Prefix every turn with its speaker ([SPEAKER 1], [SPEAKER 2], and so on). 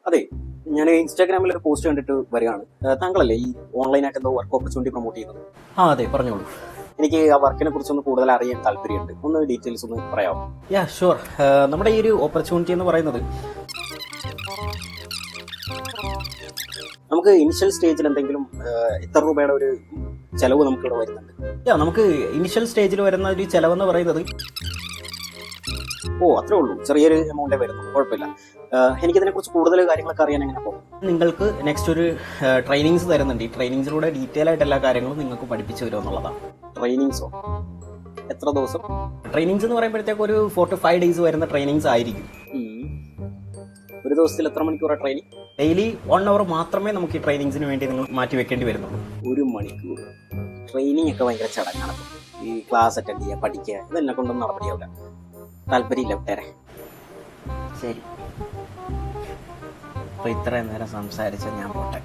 [SPEAKER 1] അതെ, ഞാൻ ഇൻസ്റ്റാഗ്രാമിൽ ഒരു പോസ്റ്റ് കണ്ടിട്ട് വരികയാണ്. താങ്കളല്ലേ ഈ ഓൺലൈനായിട്ട് എന്തോ വർക്ക് ഓപ്പർച്യൂണിറ്റി പ്രൊമോട്ട് ചെയ്യുന്നത്?
[SPEAKER 2] അതെ, പറഞ്ഞോളൂ.
[SPEAKER 1] എനിക്ക് ആ വർക്കിനെ കുറിച്ചൊന്ന് കൂടുതൽ അറിയാൻ താല്പര്യമുണ്ട്. ഒന്ന് ഡീറ്റെയിൽസ് ഒന്ന് പറയാമോ?
[SPEAKER 2] ഷുവർ. നമ്മുടെ ഈ ഒരു ഓപ്പർച്യൂണിറ്റി എന്ന് പറയുന്നത്
[SPEAKER 1] നമുക്ക് ഇനിഷ്യൽ സ്റ്റേജിൽ എന്തെങ്കിലും എത്ര രൂപയുടെ ഒരു ചെലവ് നമുക്കിവിടെ വരുന്നുണ്ട്?
[SPEAKER 2] നമുക്ക് ഇനിഷ്യൽ സ്റ്റേജിൽ വരുന്ന ഒരു ചെലവെന്ന് പറയുന്നത്
[SPEAKER 1] അത്രേ ഉള്ളൂ, ചെറിയൊരു എമൗണ്ടേ വരുന്നു, കുഴപ്പമില്ല. എനിക്കിതിനെ കുറിച്ച് കൂടുതൽ കാര്യങ്ങളൊക്കെ അറിയാൻ എങ്ങനെ പോകും?
[SPEAKER 2] നിങ്ങൾക്ക് നെക്സ്റ്റ് ഒരു ട്രെയിനിങ്സ് തരുന്നുണ്ട്. ഈ ട്രെയിനിങ്സിലൂടെ ഡീറ്റെയിൽ ആയിട്ട് എല്ലാ കാര്യങ്ങളും നിങ്ങൾക്ക് പഠിപ്പിച്ചു തരും എന്നുള്ളതാണ്.
[SPEAKER 1] ട്രെയിനിങ്സോ? എത്ര ദിവസം?
[SPEAKER 2] ട്രെയിനിങ്സ് എന്ന് പറയുമ്പോഴത്തേക്ക് ഒരു 4 to 5 days വരുന്ന ട്രെയിനിങ്സ് ആയിരിക്കും.
[SPEAKER 1] ഒരു ദിവസത്തിൽ എത്ര മണിക്കൂറാണ് ട്രെയിനിങ്?
[SPEAKER 2] ഡെയിലി 1 hour മാത്രമേ നമുക്ക് ഈ ട്രെയിനിങ്സിന് വേണ്ടി നിങ്ങൾ മാറ്റി വെക്കേണ്ടി വരുന്നുള്ളൂ.
[SPEAKER 1] 1 മണിക്കൂർ ട്രെയിനിങ് ഒക്കെ ഭയങ്കര ചടങ്ങാണ്. ഈ ക്ലാസ് അറ്റൻഡ് ചെയ്യുക, പഠിക്കുക, ഇതെന്നെ കൊണ്ടൊന്നും നടപടിയാവില്ല. താല്പര്യമില്ല, വിട്ടേരെ.
[SPEAKER 2] ശരി, അപ്പോൾ ഇത്രയും നേരം സംസാരിച്ച ഞാൻ പോട്ടെ.